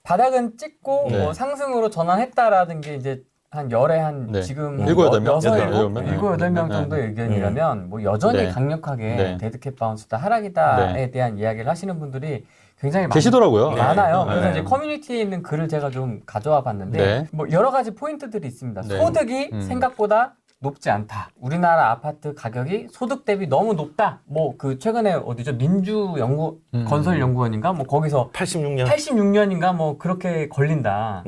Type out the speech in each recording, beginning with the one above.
바닥은 찍고 네. 뭐 상승으로 전환했다라는 게 이제 한 열에 한 네. 지금 7, 8명? 8명 정도의 의견이라면 뭐 여전히 네. 강력하게 네. 데드캣 바운스다 하락이다에 네. 대한 이야기를 하시는 분들이 굉장히 계시더라고요. 많아요. 네. 그래서 네. 이제 커뮤니티에 있는 글을 제가 좀 가져와 봤는데 네. 뭐 여러 가지 포인트들이 있습니다. 네. 소득이 생각보다 높지 않다. 우리나라 아파트 가격이 소득 대비 너무 높다. 뭐 그 최근에 어디죠? 민주연구 건설연구원인가? 뭐 거기서 86년. 86년인가 뭐 그렇게 걸린다.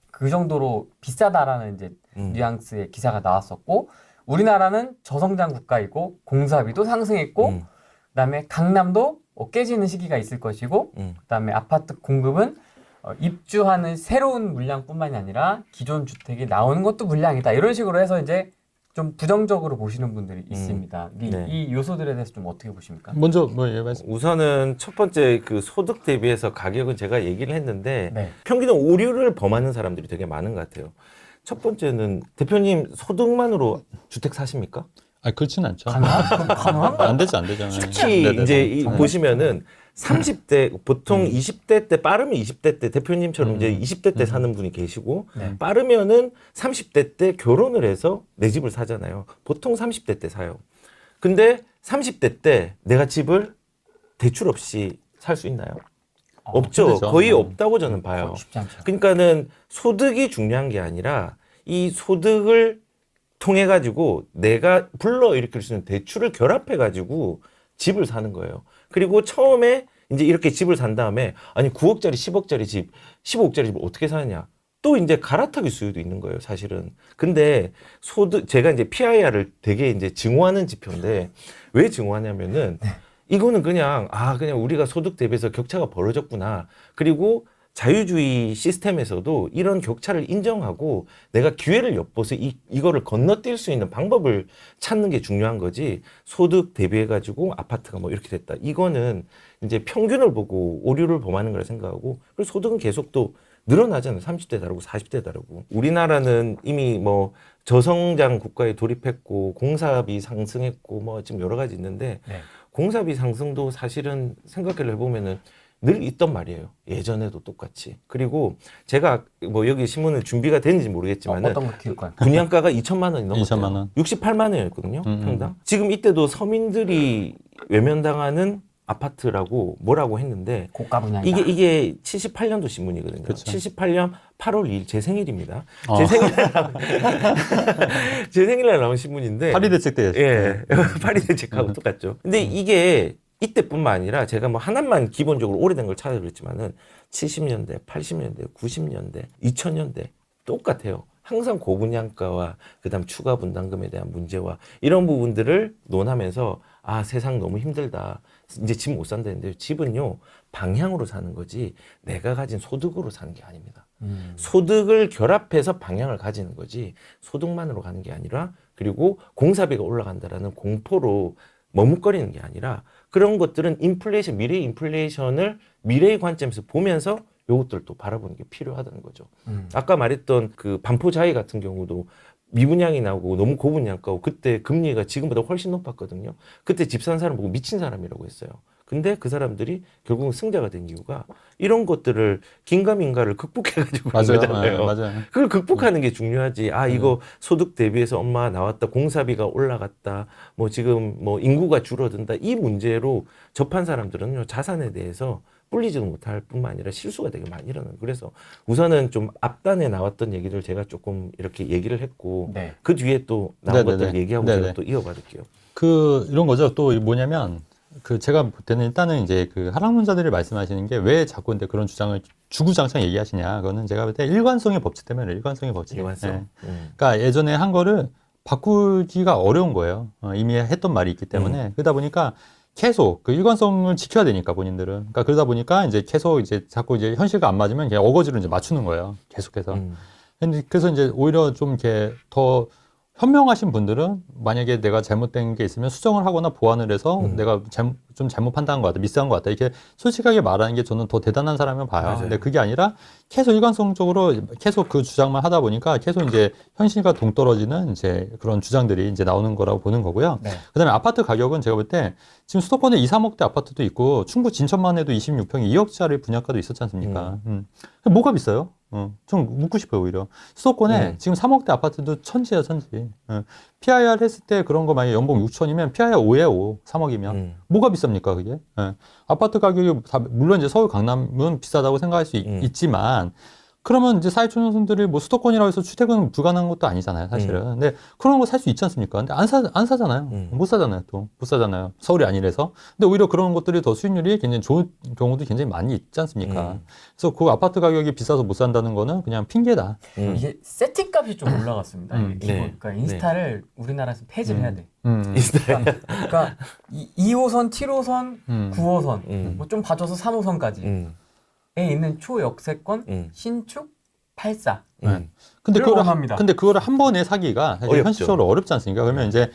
그 정도로 비싸다라는 이제 뉘앙스의 기사가 나왔었고 우리나라는 저성장 국가이고 공사비도 상승했고 그다음에 강남도 깨지는 시기가 있을 것이고 그다음에 아파트 공급은 입주하는 새로운 물량뿐만이 아니라 기존 주택이 나오는 것도 물량이다. 이런 식으로 해서 이제 좀 부정적으로 보시는 분들이 있습니다. 네. 이 요소들에 대해서 좀 어떻게 보십니까? 먼저 뭐 말씀. 우선은 첫 번째 그 소득 대비해서 가격은 제가 얘기를 했는데 네. 평균은 오류를 범하는 사람들이 되게 많은 것 같아요. 첫 번째는 대표님 소득만으로 주택 사십니까? 아 그렇진 않죠. 가능한가요? 안 되죠, 안 되죠. 특히 네네네. 이제 보시면은 30대 보통 20대 때 빠르면 20대 때 대표님처럼 이제 20대 때 사는 분이 계시고 네. 빠르면은 30대 때 결혼을 해서 내 집을 사잖아요. 보통 30대 때 사요. 근데 30대 때 내가 집을 대출 없이 살 수 있나요? 없죠. 힘들죠. 거의 없다고 저는 봐요. 쉽지 않죠. 그러니까는 소득이 중요한 게 아니라 이 소득을 통해 가지고 내가 불러일으킬 수 있는 대출을 결합해 가지고 집을 사는 거예요. 그리고 처음에 이제 이렇게 집을 산 다음에 아니 9억짜리 10억짜리 집 15억짜리 집을 어떻게 사느냐 또 이제 갈아타기 수요도 있는 거예요 사실은. 근데 소득 제가 이제 PIR을 되게 이제 증오하는 지표인데 왜 증오하냐면은 이거는 그냥 그냥 우리가 소득 대비해서 격차가 벌어졌구나. 그리고 자유주의 시스템에서도 이런 격차를 인정하고 내가 기회를 엿보서 이거를 건너뛸 수 있는 방법을 찾는 게 중요한 거지. 소득 대비해가지고 아파트가 뭐 이렇게 됐다. 이거는 이제 평균을 보고 오류를 범하는 거라 생각하고 그리고 소득은 계속 또 늘어나잖아요. 30대 다르고 40대 다르고. 우리나라는 이미 뭐 저성장 국가에 돌입했고 공사비 상승했고 뭐 지금 여러 가지 있는데 네. 공사비 상승도 사실은 생각을 해보면은 늘 있던 말이에요. 예전에도 똑같이. 그리고 제가 뭐 여기 신문을 준비가 됐는지 모르겠지만은 어떤 거 키울까요? 분양가가 2천만 원이 넘었대요. 2천만 원. 68만 원이었거든요. 평당. 지금 이때도 서민들이 외면당하는 아파트라고 뭐라고 했는데 고가 분양이다. 이게 78년도 신문이거든요. 그쵸. 78년 8월 2일 제 생일입니다. 어. 제 생일날 나온 신문인데 파리 대책 때. 예. 파리 대책하고 똑같죠. 근데 이게 이때뿐만 아니라 제가 뭐 하나만 기본적으로 오래된 걸 찾아그랬지만은 70년대, 80년대, 90년대, 2000년대 똑같아요. 항상 고분양가와 그다음 추가 분담금에 대한 문제와 이런 부분들을 논하면서 세상 너무 힘들다. 이제 집 못 산다는데 집은요 방향으로 사는 거지 내가 가진 소득으로 사는 게 아닙니다. 소득을 결합해서 방향을 가지는 거지 소득만으로 가는 게 아니라 그리고 공사비가 올라간다라는 공포로 머뭇거리는 게 아니라 그런 것들은 인플레이션, 미래의 인플레이션을 미래의 관점에서 보면서 요것들을 또 바라보는 게 필요하다는 거죠. 아까 말했던 그 반포자이 같은 경우도 미분양이 나오고 너무 고분양가고 그때 금리가 지금보다 훨씬 높았거든요. 그때 집 산 사람 보고 미친 사람이라고 했어요. 근데 그 사람들이 결국은 승자가 된 이유가 이런 것들을 긴가민가를 극복해가지고 그런 맞아요. 거잖아요. 네, 맞아요. 그걸 극복하는 게 중요하지. 이거 소득 대비해서 엄마 나왔다, 공사비가 올라갔다, 뭐 지금 뭐 인구가 줄어든다 이 문제로 접한 사람들은요 자산에 대해서 뿔리지도 못할 뿐만 아니라 실수가 되게 많이 일어나요. 그래서 우선은 좀 앞단에 나왔던 얘기를 제가 조금 이렇게 얘기를 했고 네. 그 뒤에 또 나온 네네네. 것들 얘기하고 네네. 제가 또 이어받을게요. 이런 거죠. 또 뭐냐면 제가 볼 때는 일단은 이제 그 하락론자들이 말씀하시는 게 왜 자꾸 근데 그런 주장을 주구장창 얘기하시냐. 그거는 제가 볼 때 일관성의 법칙 때문에 일관성의 법칙. 일관성. 네. 그러니까 예전에 한 거를 바꾸기가 어려운 거예요. 이미 했던 말이 있기 때문에 그러다 보니까 계속 그 일관성을 지켜야 되니까 본인들은. 그러니까 그러다 보니까 이제 계속 이제 자꾸 이제 현실과 안 맞으면 그냥 어거지로 이제 맞추는 거예요. 계속해서. 그래서 이제 오히려 좀 이렇게 더 현명하신 분들은 만약에 내가 잘못된 게 있으면 수정을 하거나 보완을 해서 내가 좀 잘못 판단한 것 같다, 미스한 것 같다, 이렇게 솔직하게 말하는 게 저는 더 대단한 사람이라고 봐요. 맞아요. 근데 그게 아니라 계속 일관성적으로 계속 그 주장만 하다 보니까 계속 이제 현실과 동떨어지는 이제 그런 주장들이 이제 나오는 거라고 보는 거고요. 네. 그다음에 아파트 가격은 제가 볼 때 지금 수도권에 2, 3억대 아파트도 있고 충북 진천만 해도 26평에 2억짜리 분양가도 있었지 않습니까? 뭐가 비싸요? 좀 묻고 싶어요, 오히려. 수도권에 지금 3억대 아파트도 천지야, 천지. PIR 했을 때 그런 거 만약에 연봉 6천이면 PIR 5예요, 5. 3억이면. 뭐가 비쌉니까, 그게? 아파트 가격이 다, 물론 이제 서울, 강남은 비싸다고 생각할 수 있지만, 그러면 이제 사회초년생들이 뭐 수도권이라고 해서 출퇴근 불가능한 것도 아니잖아요, 사실은. 근데 그런 거 살 수 있지 않습니까? 근데 안 사잖아요. 못 사잖아요, 또. 못 사잖아요. 서울이 아니라서. 근데 오히려 그런 것들이 더 수익률이 굉장히 좋은 경우도 굉장히 많이 있지 않습니까? 그래서 그 아파트 가격이 비싸서 못 산다는 거는 그냥 핑계다. 이게 세팅값이 좀 올라갔습니다. 이게 기본. 네. 그러니까 인스타를 우리나라에서 폐지를 해야 돼. 그러니까 2호선, 7호선, 9호선, 뭐 좀 봐줘서 3호선까지. 에 있는 초역세권 신축 84. 근데 원합니다. 근데 그거를 한 번에 사기가 사실 어렵죠. 현실적으로 어렵지 않습니까? 그러면 이제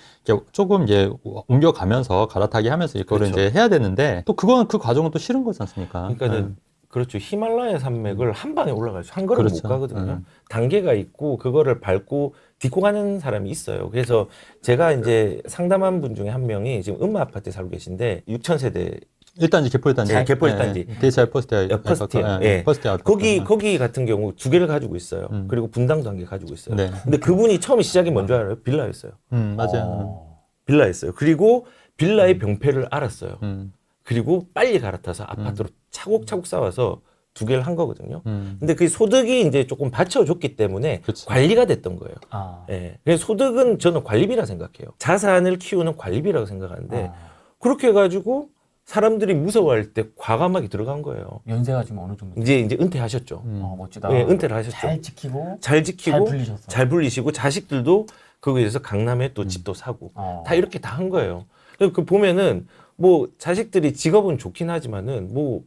조금 이제 옮겨가면서 갈아타기 하면서 이거를 그렇죠. 이제 해야 되는데 또 그건 그 과정은 또 싫은 거지 않습니까? 그러니까는 그렇죠. 히말라야 산맥을 한 방에 올라가죠. 한 걸음 그렇죠. 못 가거든요. 단계가 있고 그거를 밟고 딛고 가는 사람이 있어요. 그래서 제가 이제 상담한 분 중에 한 명이 지금 음마 아파트에 살고 계신데 6,000세대 일단 이제 개포일단지. 개포일단지. 데이차이 퍼스트 퍼스트예요. 예. 퍼스트 거기 같은 경우 2개를 가지고 있어요. 그리고 분당도 1개 가지고 있어요. 네. 근데 그분이 처음에 시작이 뭔지 알아요? 빌라였어요. 맞아요. 빌라였어요. 그리고 빌라의 병폐를 알았어요. 음. 그리고 빨리 갈아타서 아파트로 차곡차곡 쌓아서 2개를 한 거거든요. 음. 근데 그 소득이 이제 조금 받쳐줬기 때문에 그치. 관리가 됐던 거예요. 아. 예. 그래서 소득은 저는 관리비라 생각해요. 자산을 키우는 관리비라고 생각하는데 그렇게 해가지고 사람들이 무서워할 때 과감하게 들어간 거예요. 연세가 지금 어느 정도? 이제 은퇴하셨죠. 멋지다. 예, 은퇴를 하셨죠. 잘 지키고 잘 지키고 잘 불리셨어. 잘 불리시고 자식들도 거기에서 강남에 또 집도 사고 다 이렇게 다 한 거예요. 그 보면은 뭐 자식들이 직업은 좋긴 하지만은 뭐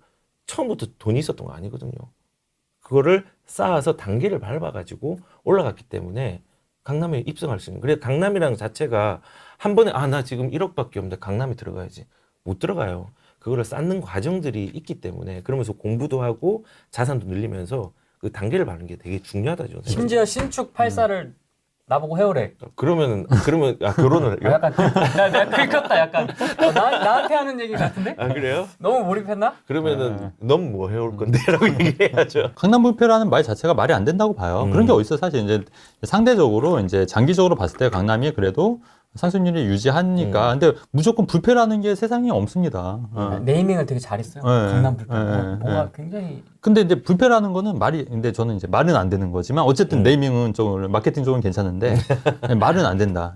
처음부터 돈이 있었던 거 아니거든요. 그거를 쌓아서 단계를 밟아가지고 올라갔기 때문에 강남에 입성할 수 있는. 그래 강남이라는 자체가 한 번에 나 지금 1억밖에 없는데 강남에 들어가야지. 못 들어가요. 그거를 쌓는 과정들이 있기 때문에 그러면서 공부도 하고 자산도 늘리면서 그 단계를 밟는 게 되게 중요하다 저는. 심지어 신축 84를 나보고 해오래. 그러면 결혼을 해요? 약간 내가 긁혔다 약간. 나한테 하는 얘기 같은데? 아 그래요? 너무 몰입했나? 그러면은 넌 뭐 해올 건데라고 얘기해야죠. 강남 불패라는 말 자체가 말이 안 된다고 봐요. 그런 게 어딨어 사실 이제 상대적으로 이제 장기적으로 봤을 때 강남이 그래도 상승률이 유지하니까. 근데 무조건 불패라는 게 세상에 없습니다. 네이밍을 되게 잘했어요. 네. 강남 불패. 네. 뭔가 굉장히 근데 이제 불패라는 거는 근데 저는 이제 말은 안 되는 거지만 어쨌든 네이밍은 좀 마케팅 쪽은 괜찮은데 말은 안 된다.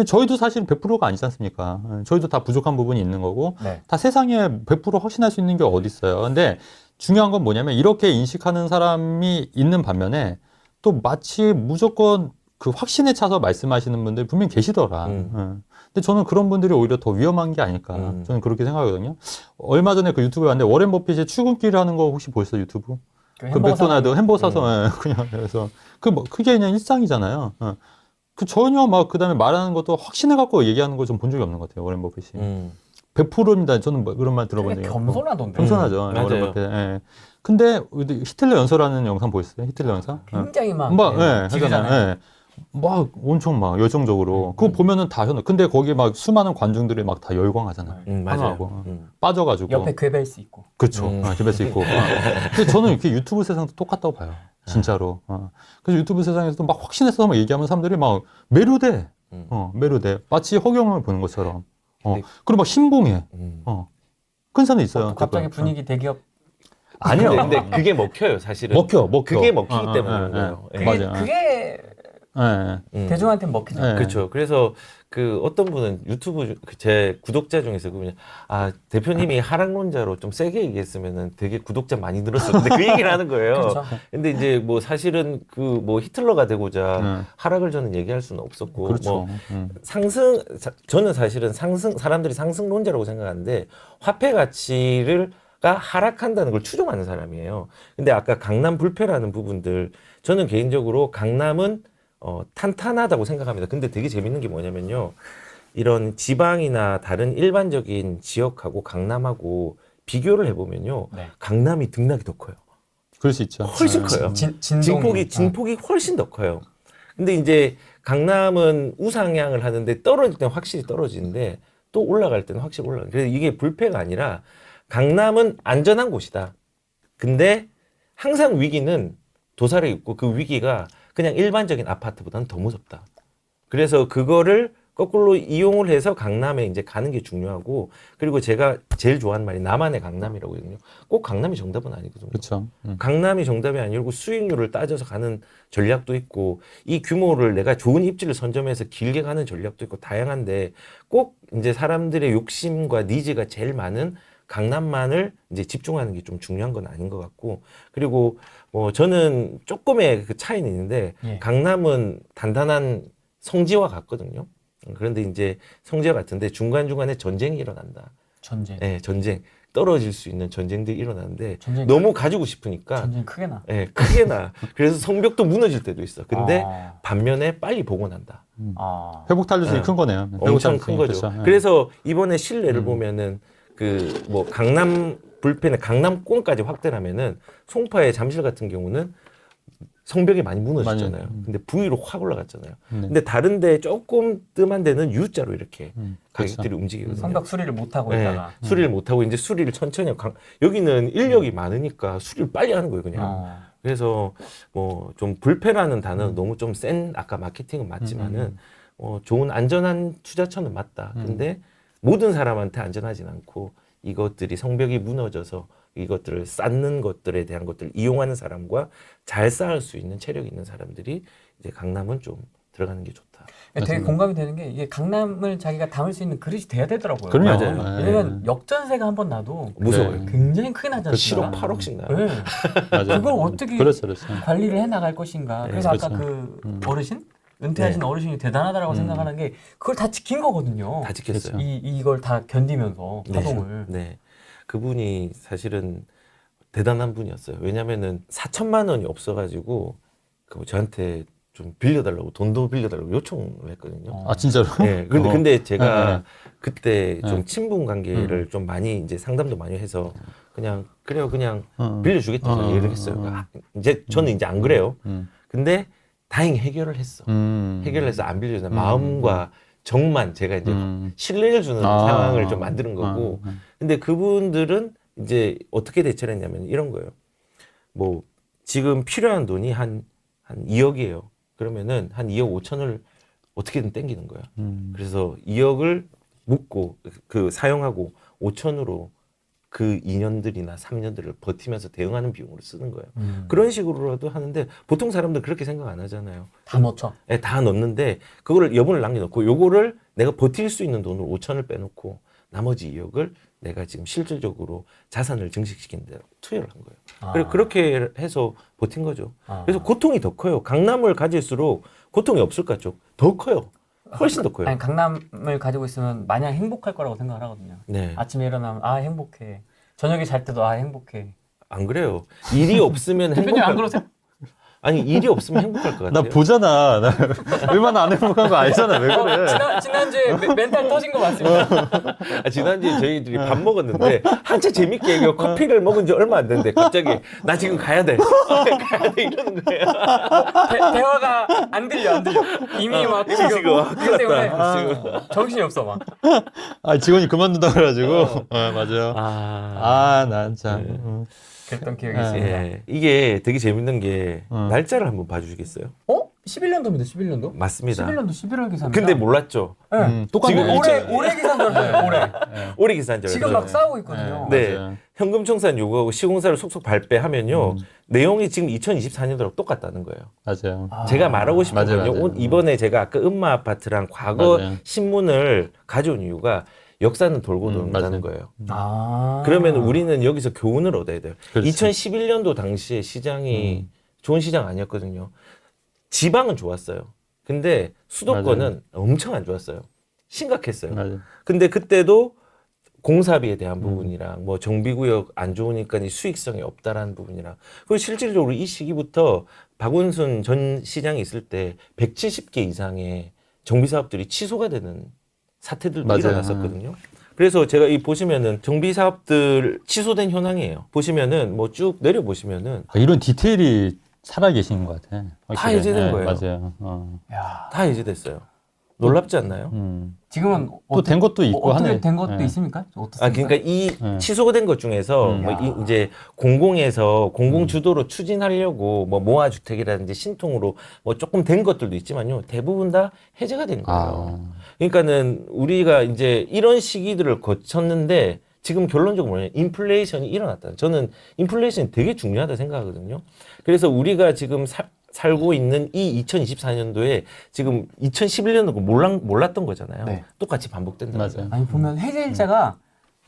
저희도 사실 100%가 아니지 않습니까? 저희도 다 부족한 부분이 있는 거고 네. 다 세상에 100% 확신할 수 있는 게 어디 있어요. 근데 중요한 건 뭐냐면 이렇게 인식하는 사람이 있는 반면에 또 마치 무조건 그 확신에 차서 말씀하시는 분들 분명히 계시더라. 근데 저는 그런 분들이 오히려 더 위험한 게 아닐까. 저는 그렇게 생각하거든요. 얼마 전에 그 유튜브에 봤는데 워렌 버핏이 출근길 하는 거 혹시 보셨어요, 유튜브? 그 맥도날드 햄버거 사서 그냥 그래서 그게 그냥 일상이잖아요. 그 전혀 그다음에 말하는 것도 확신해 갖고 얘기하는 거 좀 본 적이 없는 것 같아요, 워렌 버핏이. 100%입니다. 저는 그런 말 들어본 적이 없고. 겸손하던데. 겸손하죠. 맞아요. 워렌 버핏. 예. 근데 히틀러 연설하는 영상 보셨어요? 히틀러 영상? 굉장히 하잖아요. 엄청 열정적으로. 그거 보면은 다 근데 거기 수많은 관중들이 다 열광하잖아요. 맞아요. 빠져가지고. 옆에 괴벨스 있고. 그렇죠. 괴벨스 있고. 근데 저는 이렇게 유튜브 세상도 똑같다고 봐요. 진짜로. 그래서 유튜브 세상에서도 확신해서 얘기하면 사람들이 매료돼. 매료돼. 마치 허경영을 보는 것처럼. 그리고 신봉해. 큰 산에 있어요. 갑자기 분위기 대기업. 아니요. 근데 그게 먹혀요, 사실은. 먹혀. 그게 먹히기 때문에 그래요. 맞아요. 그게 대중한테 먹히죠. 그렇죠. 그래서 어떤 분은 유튜브 제 구독자 중에서 대표님이 하락론자로 좀 세게 얘기했으면은 되게 구독자 많이 늘었을 텐데 그 얘기를 하는 거예요. 그렇죠. 근데 이제 사실은 히틀러가 되고자 하락을 저는 얘기할 수는 없었고 그렇죠. 저는 사실은 사람들이 상승론자라고 생각하는데 화폐 가치가 하락한다는 걸 추종하는 사람이에요. 근데 아까 강남 불패라는 부분들 저는 개인적으로 강남은 탄탄하다고 생각합니다. 근데 되게 재밌는 게 뭐냐면요. 이런 지방이나 다른 일반적인 지역하고 강남하고 비교를 해보면요. 네. 강남이 등락이 더 커요. 그럴 수 있죠. 훨씬 커요. 진폭이 훨씬 더 커요. 근데 이제 강남은 우상향을 하는데 떨어질 때는 확실히 떨어지는데 또 올라갈 때는 확실히 올라가요. 그래서 이게 불패가 아니라 강남은 안전한 곳이다. 근데 항상 위기는 도사리에 있고 그 위기가 그냥 일반적인 아파트보다는 더 무섭다. 그래서 그거를 거꾸로 이용을 해서 강남에 이제 가는 게 중요하고 그리고 제가 제일 좋아하는 말이 나만의 강남이라고 하거든요. 꼭 강남이 정답은 아니거든요. 그렇죠. 강남이 정답이 아니고 수익률을 따져서 가는 전략도 있고 이 규모를 내가 좋은 입지를 선점해서 길게 가는 전략도 있고 다양한데 꼭 이제 사람들의 욕심과 니즈가 제일 많은 강남만을 이제 집중하는 게 좀 중요한 건 아닌 것 같고 그리고 뭐 저는 조금의 그 차이는 있는데 예. 강남은 단단한 성지와 같거든요. 그런데 이제 성지와 같은데 중간중간에 전쟁이 일어난다. 전쟁. 네, 전쟁. 떨어질 수 있는 전쟁들이 일어나는데 전쟁 너무 가지고 싶으니까 전쟁 크게 나. 네, 크게 나. 그래서 성벽도 무너질 때도 있어. 근데 아. 반면에 빨리 복원한다. 아. 회복 탄력성이 네. 큰 거네요. 엄청 큰 거죠. 그렇죠. 네. 그래서 이번에 실내를 보면은 그 뭐 강남 불펜의 강남권까지 확대를 하면은 송파의 잠실 같은 경우는 성벽이 많이 무너졌잖아요. 많이, 근데 V로 확 올라갔잖아요. 네. 근데 다른데 조금 뜸한 데는 U자로 이렇게 그렇죠. 가격들이 움직이거든요. 성벽 수리를 못 하고 네, 있다가. 수리를 못 하고 이제 수리를 천천히 여기는 인력이 많으니까 수리를 빨리 하는 거예요, 그냥. 어. 그래서 뭐 좀 불패라는 단어는 너무 좀 센 아까 마케팅은 맞지만은 좋은 안전한 투자처는 맞다. 근데 모든 사람한테 안전하진 않고 이것들이 성벽이 무너져서 이것들을 쌓는 것들에 대한 것들을 이용하는 사람과 잘 쌓을 수 있는 체력이 있는 사람들이 이제 강남은 좀 들어가는 게 좋다. 되게 맞습니다. 공감이 되는 게 이게 강남을 자기가 담을 수 있는 그릇이 돼야 되더라고요. 그럼요. 맞아요. 네. 왜냐면 역전세가 한 번 나도 무서워요. 굉장히 크게 나지 그 7억, 않습니까? 8억씩 나요. 네. 맞아요. 그걸 어떻게 그렇죠, 그렇죠. 관리를 해 나갈 것인가. 네, 그래서 아까 그렇죠. 그 어르신 은퇴하신 네. 어르신이 대단하다라고 생각하는 게 그걸 다 지킨 거거든요. 다 지켰어요. 그렇죠. 이걸 다 견디면서 파동을. 네. 그분이 사실은 대단한 분이었어요. 왜냐면은 4천만 원이 없어가지고 그 저한테 좀 빌려달라고 돈도 빌려달라고 요청을 했거든요. 아 진짜로? 네. 근데 제가 네. 그때 좀 네. 친분 관계를 좀 많이 이제 상담도 많이 해서 그냥 그래요 그냥 어. 빌려주겠다 어. 얘기를 했어요. 아, 이제 저는 이제 안 그래요. 근데 다행히 해결을 했어. 해결을 해서 안 빌려주는 마음과 정만 제가 이제 신뢰를 주는 상황을 좀 만드는 거고. 근데 그분들은 이제 어떻게 대처를 했냐면 이런 거예요. 뭐 지금 필요한 돈이 한 2억이에요. 그러면은 한 2억 5천을 어떻게든 땡기는 거야. 그래서 2억을 묻고 그 사용하고 5천으로 그 2년들이나 3년들을 버티면서 대응하는 비용으로 쓰는 거예요. 그런 식으로라도 하는데 보통 사람들 그렇게 생각 안 하잖아요. 다 넣죠. 네, 다 넣는데 그거를 여분을 남겨놓고 요거를 내가 버틸 수 있는 돈을 5천을 빼놓고 나머지 2억을 내가 지금 실질적으로 자산을 증식시킨 데 투여를 한 거예요. 아. 그래서 그렇게 해서 버틴 거죠. 아. 그래서 고통이 더 커요. 강남을 가질수록 고통이 없을 것 같죠. 더 커요. 훨씬 더 커요. 아니 강남을 가지고 있으면 마냥 행복할 거라고 생각을 하거든요. 네. 아침에 일어나면 아 행복해. 저녁에 잘 때도 아 행복해. 안 그래요. 일이 없으면 대표님 안 행복할 그러세요? 아니 일이 없으면 행복할 것 같아요. 나 보잖아. 나 얼마나 안 행복한 거 알잖아. 왜 그래? 지난주에 멘탈 터진 거 맞습니다. 지난주에 저희들이 밥 먹었는데 한참 재밌게 얘기하고 커피를 먹은 지 얼마 안 됐는데 갑자기 나 지금 가야 돼. 가야 돼 이러는 거예요. 대화가 안 들려. 이미 막 지금 큰일 그 때문에 났다. 정신이 없어 막. 아 직원이 그만둔다 그래가지고. 맞아요. 난 참. 그랬던 기억이 있습니다. 예. 이게 되게 재밌는 게 어. 날짜를 한번 봐주시겠어요? 11년도입니다. 11년도? 맞습니다. 11년도 11월 기사입니다. 근데 몰랐죠. 네. 똑같네. 올해 기사인 줄 알았어요. 올해. 올해 기사인 줄 지금 알았어요. 막 싸우고 있거든요. 네. 맞아요. 현금 청산 요구하고 시공사를 속속 발표하면요. 내용이 지금 2024년도랑 똑같다는 거예요. 맞아요. 아. 제가 말하고 싶은 맞아요, 건요. 맞아요. 이번에 제가 아까 음마 아파트랑 과거 맞아요. 신문을 가져온 이유가 역사는 돌고 돈다는 맞아요. 거예요. 아. 그러면 우리는 여기서 교훈을 얻어야 돼요. 그렇지. 2011년도 당시에 시장이 좋은 시장 아니었거든요. 지방은 좋았어요. 근데 수도권은 엄청 안 좋았어요. 심각했어요. 맞아요. 근데 그때도 공사비에 대한 부분이랑 뭐 정비구역 안 좋으니까 이 수익성이 없다라는 부분이랑 그리고 실질적으로 이 시기부터 박원순 전 시장이 있을 때 170개 이상의 정비 사업들이 취소가 되는 사태들도 맞아요. 일어났었거든요. 그래서 제가 이 보시면은 정비 사업들 취소된 현황이에요. 보시면은 뭐 쭉 내려 보시면은 이런 디테일이 살아 계시는 것 같아. 다 해제된 거예요. 맞아요. 야, 다 해제됐어요. 놀랍지 않나요? 지금은 또 된 것도 있고 어떻게 하네. 된 것도 네. 있습니까? 어떻습니까? 아, 그러니까 이 취소된 것 중에서 뭐 이제 공공에서 공공 주도로 추진하려고 뭐 모아주택이라든지 신통으로 뭐 조금 된 것들도 있지만요. 대부분 다 해제가 된 거예요. 그러니까는 우리가 이제 이런 시기들을 거쳤는데 지금 결론적으로 뭐냐면 인플레이션이 일어났다. 저는 인플레이션이 되게 중요하다 생각하거든요. 그래서 우리가 지금 살고 있는 이 2024년도에 지금 2011년도 몰랐던 거잖아요. 네. 똑같이 반복된다. 맞아요. 아니 보면 해제 일자가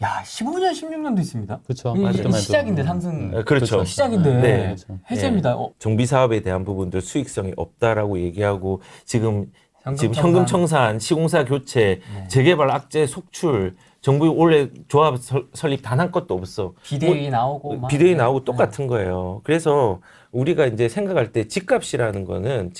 야 15년, 16년도 있습니다. 그렇죠. 이게 맞아요. 시작인데 상승 그렇죠. 시작인데 네. 그렇죠. 해제입니다. 정비 사업에 대한 부분들 수익성이 없다라고 얘기하고 지금 현금청산. 현금 청산, 시공사 교체, 네. 재개발 악재 속출, 정부 원래 조합 설립 단 한 건도 없어. 비대위 나오고 막. 비대위 나오고 네. 똑같은 거예요. 그래서 우리가 이제 생각할 때 집값이라는 거는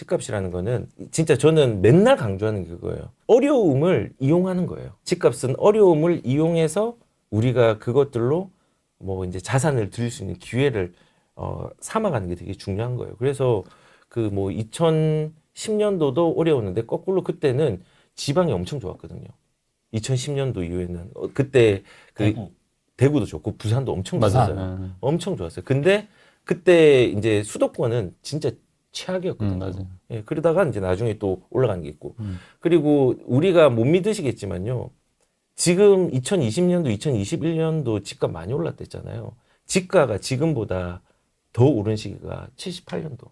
진짜 저는 맨날 강조하는 게 그거예요. 어려움을 이용하는 거예요. 집값은 어려움을 이용해서 우리가 그것들로 뭐 이제 자산을 들일 수 있는 기회를 삼아가는 게 되게 중요한 거예요. 그래서 그 뭐 2010년도도 어려웠는데 거꾸로 그때는 지방이 엄청 좋았거든요. 2010년도 이후에는 그때 그 대구도 좋고 부산도 엄청 좋았어요. 맞아요. 엄청 좋았어요. 근데 그때 이제 수도권은 진짜 최악이었거든요. 맞아요. 예, 그러다가 이제 나중에 또 올라간 게 있고. 그리고 우리가 못 믿으시겠지만요. 지금 2020년도, 2021년도 집값 많이 올랐댔잖아요. 지가가 지금보다 더 오른 시기가 78년도.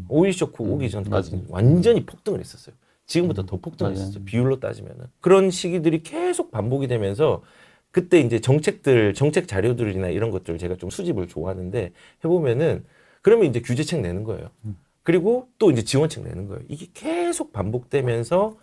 오일 쇼크 오기 전까지 맞아요. 완전히 폭등을 했었어요. 지금보다 더 폭등을 맞아요. 했었어요. 비율로 따지면은. 그런 시기들이 계속 반복이 되면서 그때 이제 정책 자료들이나 이런 것들 제가 좀 수집을 좋아하는데 해보면은 그러면 이제 규제책 내는 거예요. 그리고 또 이제 지원책 내는 거예요. 이게 계속 반복되면서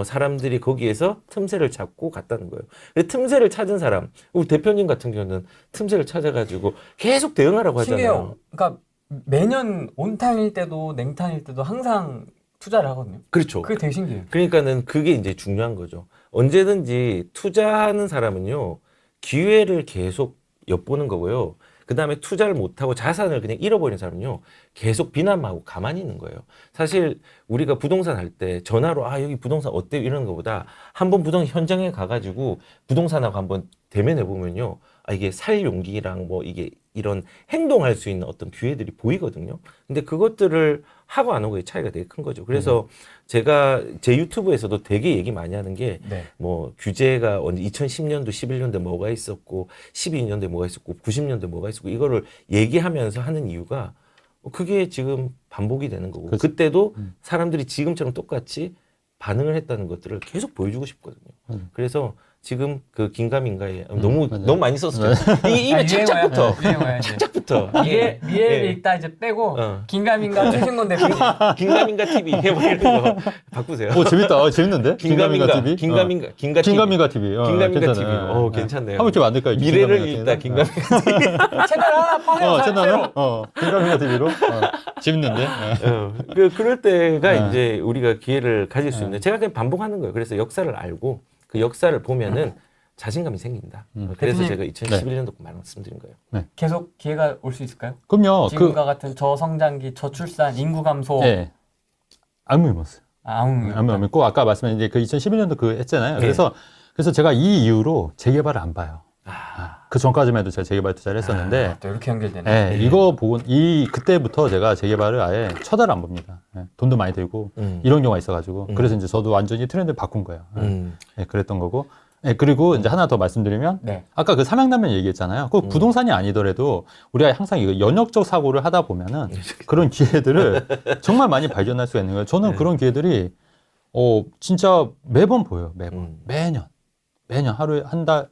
사람들이 거기에서 틈새를 찾고 갔다는 거예요. 근데 틈새를 찾은 사람, 우리 대표님 같은 경우는 틈새를 찾아가지고 계속 대응하라고 하잖아요. 신기해요. 그러니까 매년 온탕일 때도 냉탕일 때도 항상 투자를 하거든요. 그렇죠. 그게 되게 신기해요. 그러니까는 그게 이제 중요한 거죠. 언제든지 투자하는 사람은요, 기회를 계속 엿보는 거고요. 그 다음에 투자를 못하고 자산을 그냥 잃어버리는 사람은요, 계속 비난하고 가만히 있는 거예요. 사실 우리가 부동산 할 때 전화로 여기 부동산 어때요? 이러는 것보다 한번 부동산 현장에 가가지고 부동산하고 한번 대면해 보면요, 이게 살 용기랑 뭐 이게 이런 행동할 수 있는 어떤 기회들이 보이거든요. 근데 그것들을 하고 안 하고의 차이가 되게 큰 거죠. 그래서 제가 제 유튜브에서도 되게 얘기 많이 하는 게 뭐 규제가 언제 2010년도, 11년도에 뭐가 있었고 12년도에 뭐가 있었고 90년도에 뭐가 있었고 이거를 얘기하면서 하는 이유가 그게 지금 반복이 되는 거고 그렇죠. 그때도 사람들이 지금처럼 똑같이 반응을 했다는 것들을 계속 보여주고 싶거든요. 그래서 지금 그 긴가민가에 너무 많이 썼어요. 이게 착착부터 미래를 읽다 이제 빼고 긴가민가 최신건 대표 긴가민가 TV 해버리는 거 바꾸세요. 재밌다. 재밌는데? 긴가민가 TV? 긴가민가 긴가민가 TV. 긴가민가 TV. 괜찮아요. 괜찮네요. 한번 좀 안 될까요? 미래를 읽다 긴가민가 TV. 채널 하나 파세요. 채널은? 긴가민가 TV로? 재밌는데? 그럴 때가 이제 우리가 기회를 가질 수 있는 제가 그냥 반복하는 거예요. 그래서 역사를 알고 그 역사를 보면은 자신감이 생긴다. 그래서 제가 2011년도 말씀드린 거예요. 네. 계속 기회가 올 수 있을까요? 그럼요. 지금과 같은 저성장기, 저출산, 인구 감소. 네. 아무 의미 없어요. 아무 아무 의미 없고 아까 말씀한 이제 그 2011년도 그 했잖아요. 그래서 제가 이 이후로 재개발을 안 봐요. 그 전까지만 해도 제가 재개발 투자를 했었는데 또 이렇게 연결되네. 이거 보고 그때부터 제가 재개발을 아예 쳐다를 안 봅니다. 돈도 많이 들고 이런 경우가 있어가지고 그래서 이제 저도 완전히 트렌드를 바꾼 거예요. 그랬던 거고. 그리고 이제 하나 더 말씀드리면 아까 그 삼양라면 얘기했잖아요. 꼭 부동산이 아니더라도 우리가 항상 이거 연역적 사고를 하다 보면은 그런 기회들을 정말 많이 발견할 수가 있는 거예요. 저는 그런 기회들이 진짜 매번 보여요. 매년 하루에 한 달에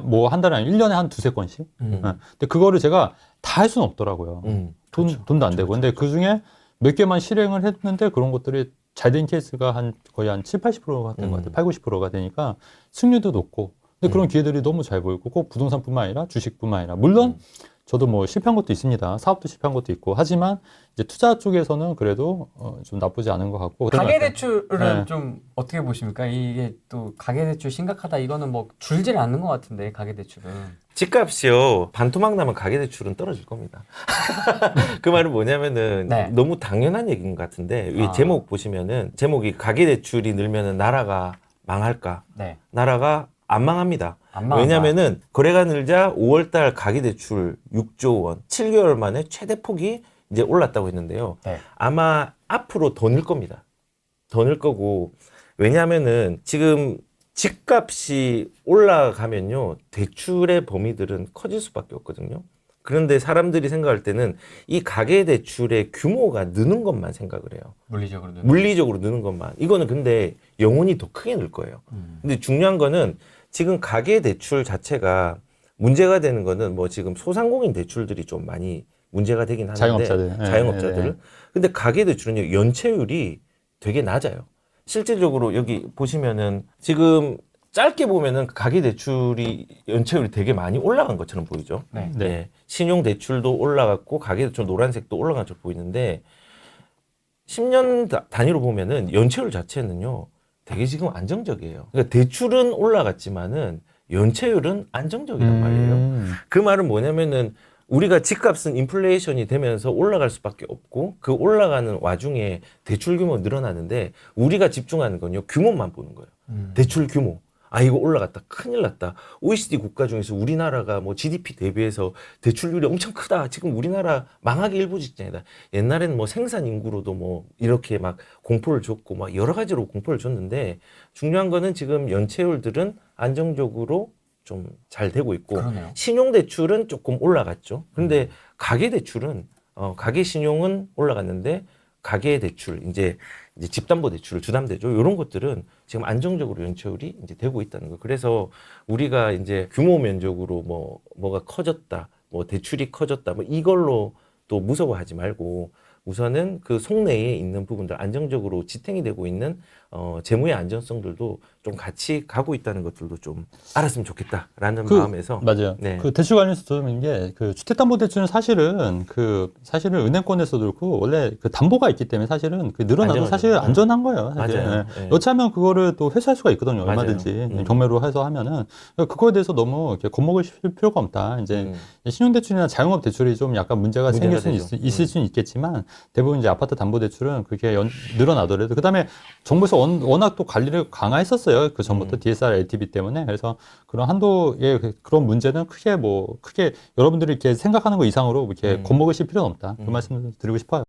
아니 1년에 한 두세 건씩. 근데 그거를 제가 다 할 수는 없더라고요. 돈도 안 되고. 근데 그 중에 몇 개만 실행을 했는데 그런 것들이 잘 된 케이스가 거의 한 7, 80%가 된 것 같아요. 8, 90%가 되니까 승률도 높고. 근데 그런 기회들이 너무 잘 보이고 꼭 부동산뿐만 아니라 주식뿐만 아니라 물론 저도 뭐 실패한 것도 있습니다. 사업도 실패한 것도 있고 하지만 이제 투자 쪽에서는 그래도 좀 나쁘지 않은 것 같고 가계대출은 네. 좀 어떻게 보십니까? 이게 또 가계대출 심각하다 이거는 뭐 줄질 않는 것 같은데 가계대출은. 집값이요 반토막 나면 가계대출은 떨어질 겁니다. 그 말은 뭐냐면은 네. 너무 당연한 얘기인 것 같은데 이 제목 보시면은 제목이 가계대출이 늘면은 나라가 망할까? 네. 나라가 안 망합니다. 안 망한다. 왜냐면은 거래가 늘자 5월달 가계대출 6조 원, 7개월 만에 최대폭이 이제 올랐다고 했는데요. 네. 아마 앞으로 더 늘 겁니다. 더 늘 거고 왜냐하면은 지금 집값이 올라가면요 대출의 범위들은 커질 수밖에 없거든요. 그런데 사람들이 생각할 때는 이 가계대출의 규모가 느는 것만 생각을 해요. 물리적으로 느는 것만. 이거는 근데 영원히 더 크게 늘 거예요. 근데 중요한 거는 지금 가계대출 자체가 문제가 되는 거는 뭐 지금 소상공인 대출들이 좀 많이 문제가 되긴 하는데 자영업자들. 네. 근데 가계대출은요 연체율이 되게 낮아요. 실질적으로 여기 보시면은 지금 짧게 보면은 가계대출이 연체율이 되게 많이 올라간 것처럼 보이죠. 네. 네. 신용대출도 올라갔고 가계대출 노란색도 올라간 것처럼 보이는데 10년 단위로 보면은 연체율 자체는요 되게 지금 안정적이에요. 그러니까 대출은 올라갔지만은 연체율은 안정적이란 말이에요. 그 말은 뭐냐면은 우리가 집값은 인플레이션이 되면서 올라갈 수밖에 없고 그 올라가는 와중에 대출 규모 늘어나는데 우리가 집중하는 건요 규모만 보는 거예요. 대출 규모. 아 이거 올라갔다 큰일 났다. OECD 국가 중에서 우리나라가 뭐 GDP 대비해서 대출률이 엄청 크다. 지금 우리나라 망하기 일부 직전이다. 옛날에는 뭐 생산 인구로도 뭐 이렇게 막 공포를 줬고 막 여러 가지로 공포를 줬는데 중요한 거는 지금 연체율들은 안정적으로 좀 잘 되고 있고 그러네요. 신용대출은 조금 올라갔죠. 그런데 가계대출은 가계신용은 올라갔는데 가계대출 이제 집담보대출, 주담대죠. 이런 것들은 지금 안정적으로 연체율이 이제 되고 있다는 거. 그래서 우리가 이제 규모 면적으로 뭐가 커졌다, 뭐 대출이 커졌다, 뭐 이걸로 또 무서워하지 말고 우선은 그 속내에 있는 부분들 안정적으로 지탱이 되고 있는 재무의 안전성들도 좀 같이 가고 있다는 것들도 좀 알았으면 좋겠다라는 마음에서 맞아요. 네. 그 대출 관련해서 들은 게 그 주택담보대출은 사실은 사실은 은행권에서도 그렇고 원래 그 담보가 있기 때문에 사실은 그 늘어나도 안전하죠. 사실 안전한 거예요. 사실. 맞아요. 네. 네. 여차하면 그거를 또 회수할 수가 있거든요. 맞아요. 얼마든지 경매로 해서 하면은 그거에 대해서 너무 이렇게 겁먹을 필요가 없다. 이제 신용대출이나 자영업 대출이 좀 약간 문제가 생길 수는 있을 수는 있겠지만 대부분 이제 아파트 담보대출은 그게 늘어나더라도 그다음에 정부에서 워낙 또 관리를 강화했었어요. 그 전부터 DSR, LTV 때문에. 그래서 그런 한도의 그런 문제는 크게 여러분들이 이렇게 생각하는 거 이상으로 이렇게 겁먹으실 필요는 없다. 그 말씀을 드리고 싶어요.